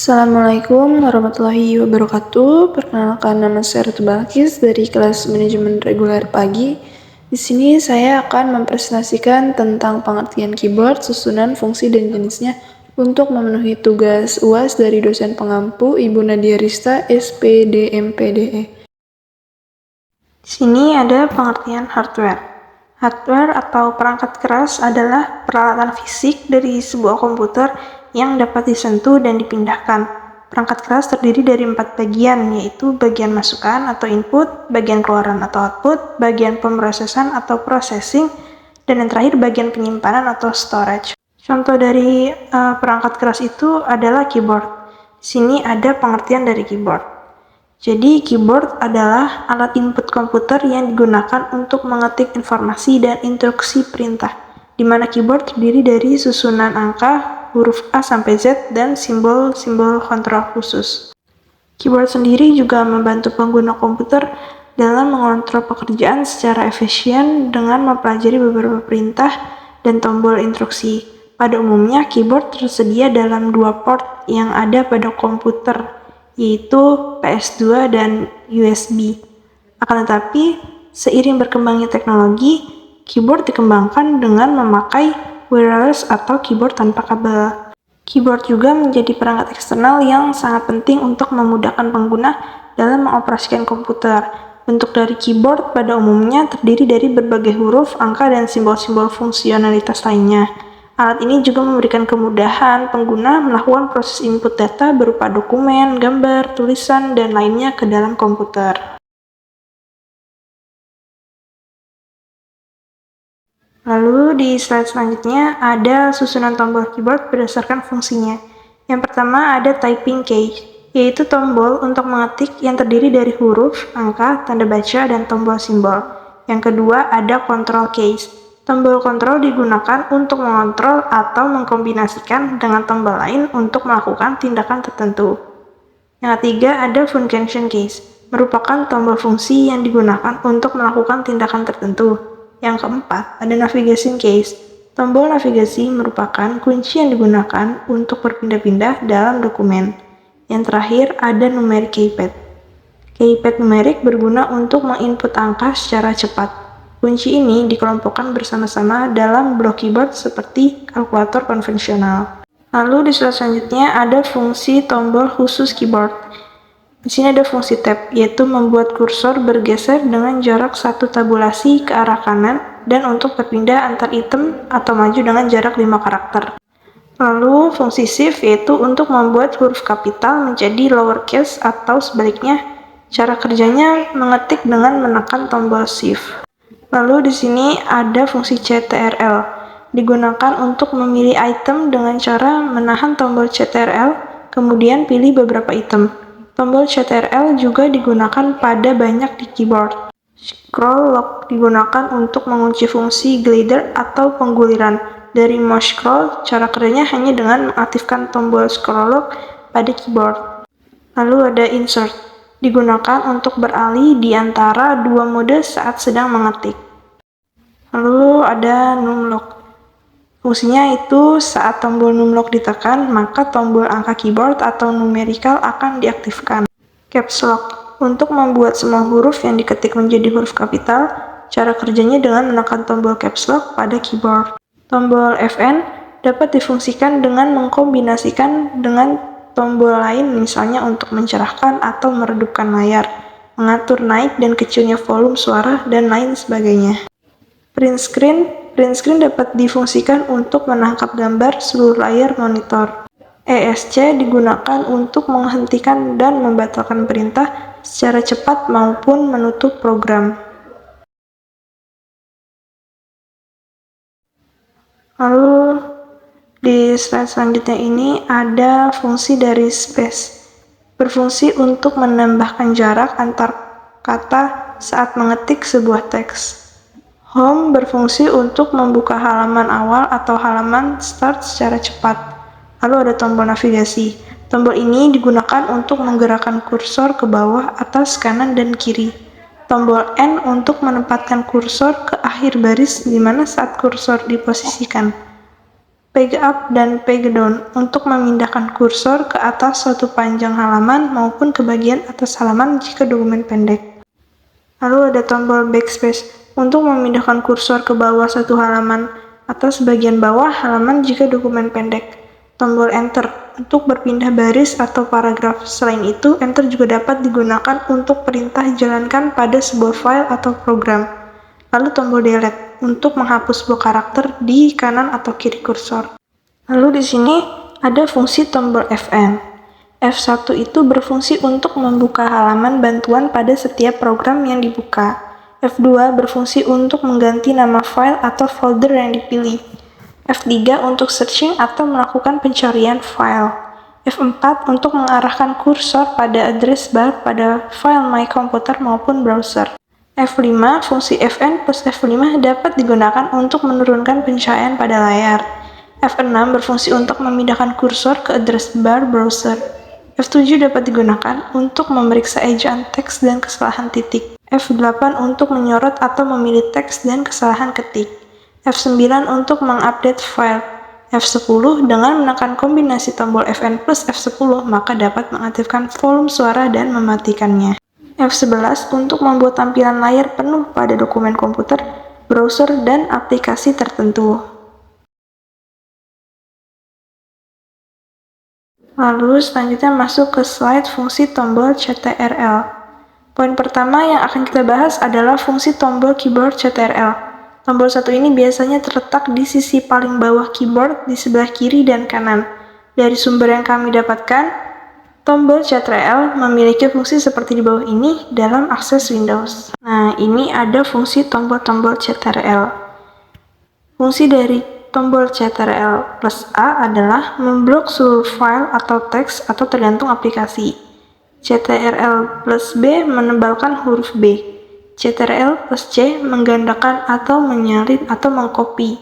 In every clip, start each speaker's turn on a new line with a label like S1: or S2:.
S1: Assalamualaikum warahmatullahi wabarakatuh. Perkenalkan, nama saya Ratu Balkis dari kelas manajemen reguler pagi. Di sini saya akan mempresentasikan tentang pengertian keyboard, susunan, fungsi, dan jenisnya untuk memenuhi tugas UAS dari dosen pengampu Ibu Nadia Rista, SPD MPDE. Di sini ada pengertian hardware. Hardware atau perangkat keras adalah peralatan fisik dari sebuah komputer yang dapat disentuh dan dipindahkan. Perangkat keras terdiri dari 4 bagian, yaitu bagian masukan atau input, bagian keluaran atau output, bagian pemrosesan atau processing, dan yang terakhir bagian penyimpanan atau storage. Contoh dari perangkat keras itu adalah keyboard. Di sini ada pengertian dari keyboard. Jadi, keyboard adalah alat input komputer yang digunakan untuk mengetik informasi dan instruksi perintah, di mana keyboard terdiri dari susunan angka, huruf A sampai Z, dan simbol-simbol kontrol khusus. Keyboard sendiri juga membantu pengguna komputer dalam mengontrol pekerjaan secara efisien dengan mempelajari beberapa perintah dan tombol instruksi. Pada umumnya, keyboard tersedia dalam 2 port yang ada pada komputer, yaitu PS2 dan USB. Akan tetapi, seiring berkembangnya teknologi, keyboard dikembangkan dengan memakai wireless atau keyboard tanpa kabel. Keyboard juga menjadi perangkat eksternal yang sangat penting untuk memudahkan pengguna dalam mengoperasikan komputer. Bentuk dari keyboard pada umumnya terdiri dari berbagai huruf, angka, dan simbol-simbol fungsionalitas lainnya. Alat ini juga memberikan kemudahan pengguna melakukan proses input data berupa dokumen, gambar, tulisan, dan lainnya ke dalam komputer. Lalu di slide selanjutnya ada susunan tombol keyboard berdasarkan fungsinya. Yang pertama ada typing key, yaitu tombol untuk mengetik yang terdiri dari huruf, angka, tanda baca, dan tombol simbol. Yang kedua ada control keys. Tombol kontrol digunakan untuk mengontrol atau mengkombinasikan dengan tombol lain untuk melakukan tindakan tertentu. Yang ketiga ada function keys, merupakan tombol fungsi yang digunakan untuk melakukan tindakan tertentu. Yang keempat ada navigation keys. Tombol navigasi merupakan kunci yang digunakan untuk berpindah-pindah dalam dokumen. Yang terakhir ada numeric keypad. Keypad numerik berguna untuk menginput angka secara cepat. Kunci ini dikelompokkan bersama-sama dalam blok keyboard seperti kalkulator konvensional. Lalu di slide selanjutnya ada fungsi tombol khusus keyboard. Di sini ada fungsi tab, yaitu membuat kursor bergeser dengan jarak 1 tabulasi ke arah kanan dan untuk berpindah antar item atau maju dengan jarak 5 karakter. Lalu fungsi shift, yaitu untuk membuat huruf kapital menjadi lowercase atau sebaliknya. Cara kerjanya mengetik dengan menekan tombol shift. Lalu di sini ada fungsi CTRL, digunakan untuk memilih item dengan cara menahan tombol CTRL, kemudian pilih beberapa item. Tombol CTRL juga digunakan pada banyak di keyboard. Scroll lock digunakan untuk mengunci fungsi glider atau pengguliran. Dari mouse scroll, cara kerjanya hanya dengan mengaktifkan tombol scroll lock pada keyboard. Lalu ada insert, digunakan untuk beralih di antara 2 mode saat sedang mengetik. Lalu ada numlock. Fungsinya itu saat tombol numlock ditekan, maka tombol angka keyboard atau numerical akan diaktifkan. Caps lock, untuk membuat semua huruf yang diketik menjadi huruf kapital, cara kerjanya dengan menekan tombol caps lock pada keyboard. Tombol Fn dapat difungsikan dengan mengkombinasikan dengan tombol lain, misalnya untuk mencerahkan atau meredupkan layar, mengatur naik dan kecilnya volume suara, dan lain sebagainya. Print screen dapat difungsikan untuk menangkap gambar seluruh layar monitor. ESC digunakan untuk menghentikan dan membatalkan perintah secara cepat maupun menutup program. Lalu di slide selanjutnya ini ada fungsi dari space. Berfungsi untuk menambahkan jarak antar kata saat mengetik sebuah teks. Home berfungsi untuk membuka halaman awal atau halaman start secara cepat. Lalu ada tombol navigasi. Tombol ini digunakan untuk menggerakkan kursor ke bawah, atas, kanan, dan kiri. Tombol N untuk menempatkan kursor ke akhir baris di mana saat kursor diposisikan. P page up, dan page down untuk memindahkan kursor ke atas suatu panjang halaman maupun ke bagian atas halaman jika dokumen pendek. Lalu ada tombol backspace untuk memindahkan kursor ke bawah satu halaman atau sebagian bawah halaman jika dokumen pendek. Tombol enter untuk berpindah baris atau paragraf. Selain itu, enter juga dapat digunakan untuk perintah jalankan pada sebuah file atau program. Lalu tombol delete untuk menghapus sebuah karakter di kanan atau kiri kursor. Lalu di sini ada fungsi tombol Fn. F1 itu berfungsi untuk membuka halaman bantuan pada setiap program yang dibuka. F2 berfungsi untuk mengganti nama file atau folder yang dipilih. F3 untuk searching atau melakukan pencarian file. F4 untuk mengarahkan kursor pada address bar pada file My Computer maupun browser. F5, fungsi Fn plus F5 dapat digunakan untuk menurunkan pencahayaan pada layar. F6 berfungsi untuk memindahkan kursor ke address bar browser. F7 dapat digunakan untuk memeriksa ejaan teks dan kesalahan titik. F8 untuk menyorot atau memilih teks dan kesalahan ketik. F9 untuk mengupdate file. F10 dengan menekan kombinasi tombol Fn plus F10 maka dapat mengaktifkan volume suara dan mematikannya. F11 untuk membuat tampilan layar penuh pada dokumen komputer, browser, dan aplikasi tertentu. Lalu selanjutnya masuk ke slide fungsi tombol CTRL. Poin pertama yang akan kita bahas adalah fungsi tombol keyboard CTRL. Tombol satu ini biasanya terletak di sisi paling bawah keyboard di sebelah kiri dan kanan. Dari sumber yang kami dapatkan, tombol CTRL memiliki fungsi seperti di bawah ini dalam akses Windows. Nah, ini ada fungsi tombol-tombol CTRL. Fungsi dari tombol CTRL plus A adalah memblok seluruh file atau teks atau tergantung aplikasi. CTRL plus B menebalkan huruf B. CTRL plus C menggandakan atau menyalin atau mengcopy.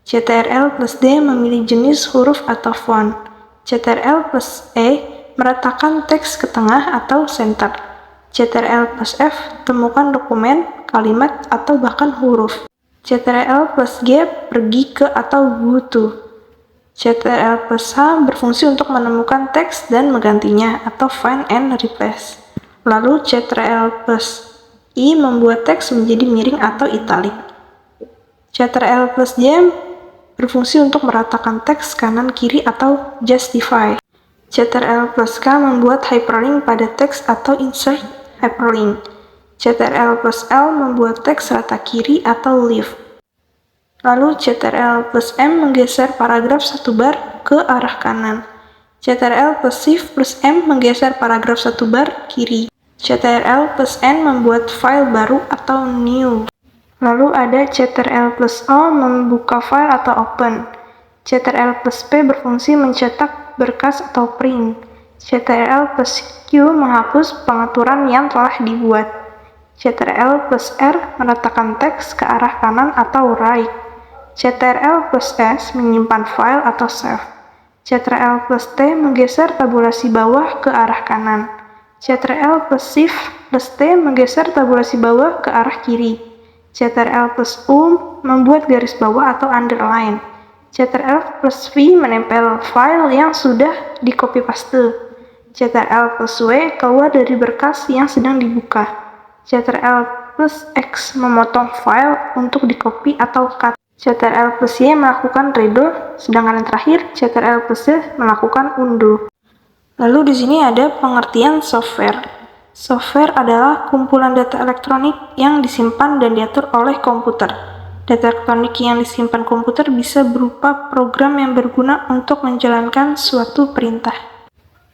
S1: CTRL plus D memilih jenis huruf atau font. CTRL plus E meratakan teks ke tengah atau center. CTRL plus F temukan dokumen, kalimat, atau bahkan huruf. CTRL plus G pergi ke atau go to. CTRL plus H berfungsi untuk menemukan teks dan menggantinya atau find and replace. Lalu CTRL plus I membuat teks menjadi miring atau italic. CTRL plus J berfungsi untuk meratakan teks kanan kiri atau justify. CTRL plus K membuat hyperlink pada teks atau insert hyperlink. CTRL plus L membuat teks rata kiri atau leave. Lalu CTRL plus M menggeser paragraf satu bar ke arah kanan. CTRL plus Shift plus M menggeser paragraf satu bar kiri. CTRL plus N membuat file baru atau new. Lalu ada CTRL plus O membuka file atau open. CTRL plus P berfungsi mencetak berkas atau print. CTRL plus Q menghapus pengaturan yang telah dibuat. CTRL plus R meletakkan teks ke arah kanan atau right. CTRL plus S menyimpan file atau save. CTRL plus T menggeser tabulasi bawah ke arah kanan. CTRL plus Shift plus T menggeser tabulasi bawah ke arah kiri. CTRL plus U membuat garis bawah atau underline. CTRL plus V menempel file yang sudah di copy paste. CTRL plus W keluar dari berkas yang sedang dibuka. CTRL plus X memotong file untuk di copy atau cut. CTRL plus Y melakukan redo, sedangkan yang terakhir CTRL plus Z melakukan undo. Lalu di sini ada pengertian software. Software adalah kumpulan data elektronik yang disimpan dan diatur oleh komputer. Data elektronik yang disimpan komputer bisa berupa program yang berguna untuk menjalankan suatu perintah.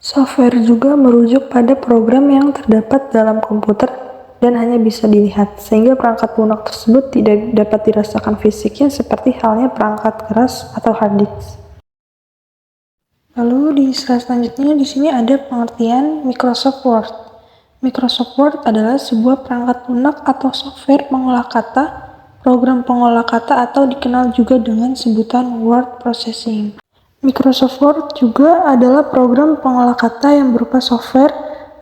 S1: Software juga merujuk pada program yang terdapat dalam komputer dan hanya bisa dilihat, sehingga perangkat lunak tersebut tidak dapat dirasakan fisiknya seperti halnya perangkat keras atau hard disk. Lalu di slide selanjutnya di sini ada pengertian Microsoft Word. Microsoft Word adalah sebuah perangkat lunak atau software pengolah kata, program pengolah kata atau dikenal juga dengan sebutan word processing. Microsoft Word juga adalah program pengolah kata yang berupa software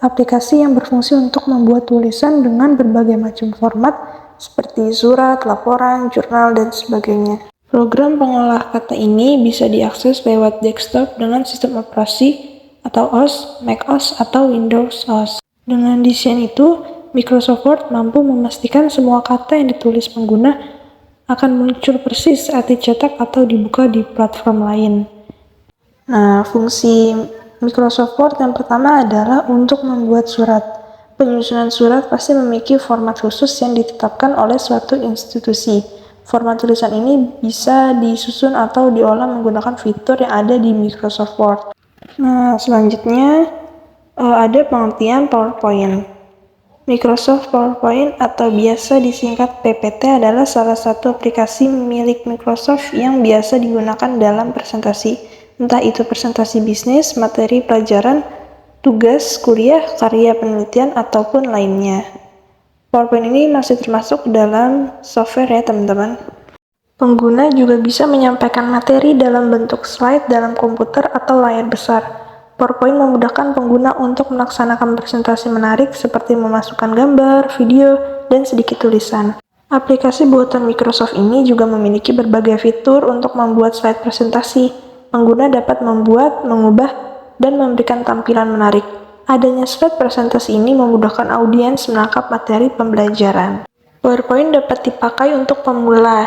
S1: aplikasi yang berfungsi untuk membuat tulisan dengan berbagai macam format seperti surat, laporan, jurnal, dan sebagainya. Program pengolah kata ini bisa diakses lewat desktop dengan sistem operasi atau OS, macOS, atau Windows OS. Dengan desain itu, Microsoft Word mampu memastikan semua kata yang ditulis pengguna akan muncul persis saat dicetak atau dibuka di platform lain. Nah, fungsi Microsoft Word yang pertama adalah untuk membuat surat. Penyusunan surat pasti memiliki format khusus yang ditetapkan oleh suatu institusi. Format tulisan ini bisa disusun atau diolah menggunakan fitur yang ada di Microsoft Word. Nah, selanjutnya ada pengertian PowerPoint. Microsoft PowerPoint atau biasa disingkat PPT adalah salah satu aplikasi milik Microsoft yang biasa digunakan dalam presentasi, entah itu presentasi bisnis, materi pelajaran, tugas, kuliah, karya penelitian, ataupun lainnya. PowerPoint ini masih termasuk dalam software ya teman-teman. Pengguna juga bisa menyampaikan materi dalam bentuk slide dalam komputer atau layar besar. PowerPoint memudahkan pengguna untuk melaksanakan presentasi menarik seperti memasukkan gambar, video, dan sedikit tulisan. Aplikasi buatan Microsoft ini juga memiliki berbagai fitur untuk membuat slide presentasi. Pengguna dapat membuat, mengubah, dan memberikan tampilan menarik. Adanya slide presentasi ini memudahkan audiens menangkap materi pembelajaran. PowerPoint dapat dipakai untuk pemula,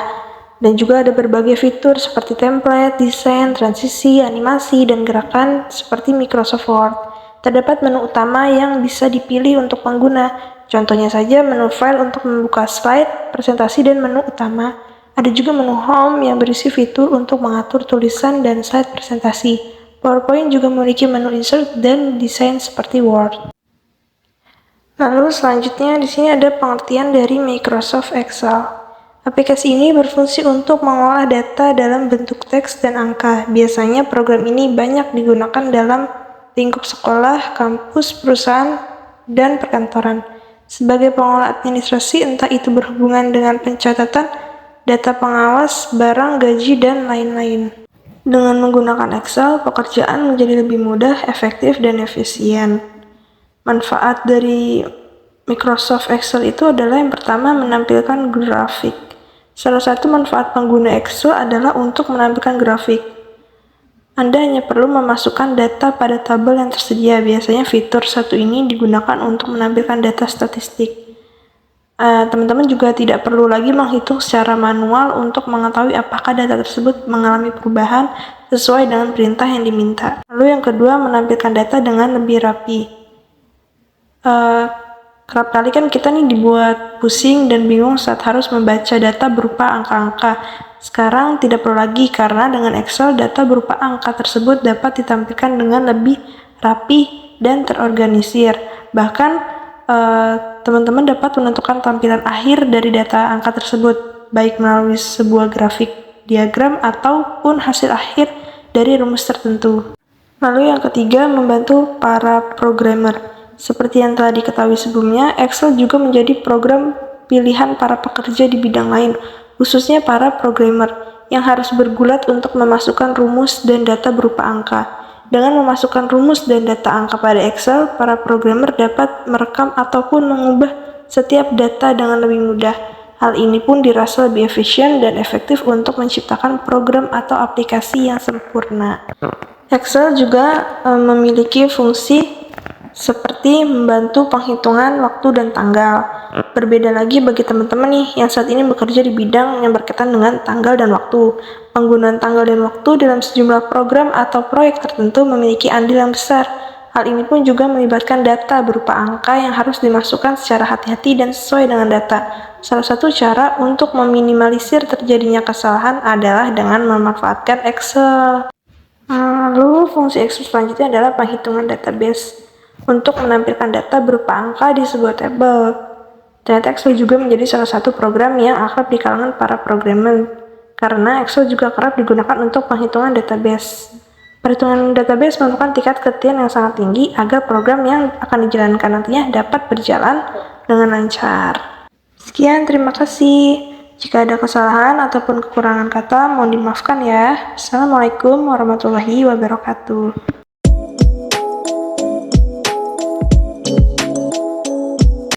S1: dan juga ada berbagai fitur seperti template, desain, transisi, animasi, dan gerakan seperti Microsoft Word. Terdapat menu utama yang bisa dipilih untuk pengguna. Contohnya saja menu file untuk membuka slide, presentasi, dan menu utama. Ada juga menu home yang berisi fitur untuk mengatur tulisan dan slide presentasi. PowerPoint juga memiliki menu insert dan desain seperti Word. Lalu selanjutnya di sini ada pengertian dari Microsoft Excel. Aplikasi ini berfungsi untuk mengolah data dalam bentuk teks dan angka. Biasanya program ini banyak digunakan dalam lingkup sekolah, kampus, perusahaan, dan perkantoran. Sebagai pengolah administrasi, entah itu berhubungan dengan pencatatan, data pengawas, barang, gaji, dan lain-lain. Dengan menggunakan Excel, pekerjaan menjadi lebih mudah, efektif, dan efisien. Manfaat dari Microsoft Excel itu adalah yang pertama menampilkan grafik. Salah satu manfaat pengguna Excel adalah untuk menampilkan grafik. Anda hanya perlu memasukkan data pada tabel yang tersedia. Biasanya fitur satu ini digunakan untuk menampilkan data statistik. Teman-teman juga tidak perlu lagi menghitung secara manual untuk mengetahui apakah data tersebut mengalami perubahan sesuai dengan perintah yang diminta. Lalu yang kedua, menampilkan data dengan lebih rapi. Kerap kali kan kita nih dibuat pusing dan bingung saat harus membaca data berupa angka-angka. Sekarang tidak perlu lagi karena dengan Excel data berupa angka tersebut dapat ditampilkan dengan lebih rapi dan terorganisir. Bahkan teman-teman dapat menentukan tampilan akhir dari data angka tersebut, baik melalui sebuah grafik, diagram, ataupun hasil akhir dari rumus tertentu. Lalu yang ketiga, membantu para programmer. Seperti yang telah diketahui sebelumnya, Excel juga menjadi program pilihan para pekerja di bidang lain, khususnya para programmer, yang harus bergulat untuk memasukkan rumus dan data berupa angka. Dengan memasukkan rumus dan data angka pada Excel, para programmer dapat merekam ataupun mengubah setiap data dengan lebih mudah. Hal ini pun dirasa lebih efisien dan efektif untuk menciptakan program atau aplikasi yang sempurna. Excel juga memiliki fungsi seperti membantu penghitungan waktu dan tanggal. Berbeda lagi bagi teman-teman nih yang saat ini bekerja di bidang yang berkaitan dengan tanggal dan waktu. Penggunaan tanggal dan waktu dalam sejumlah program atau proyek tertentu memiliki andil yang besar. Hal ini pun juga melibatkan data berupa angka yang harus dimasukkan secara hati-hati dan sesuai dengan data. Salah satu cara untuk meminimalisir terjadinya kesalahan adalah dengan memanfaatkan Excel. Lalu fungsi Excel selanjutnya adalah penghitungan database. Untuk menampilkan data berupa angka di sebuah tabel. Ternyata Excel juga menjadi salah satu program yang akrab di kalangan para programmer, karena Excel juga kerap digunakan untuk penghitungan database. Perhitungan database merupakan tingkat ketidakpastian yang sangat tinggi agar program yang akan dijalankan nantinya dapat berjalan dengan lancar. Sekian, terima kasih. Jika ada kesalahan ataupun kekurangan kata, mohon dimaafkan ya. Assalamualaikum warahmatullahi wabarakatuh.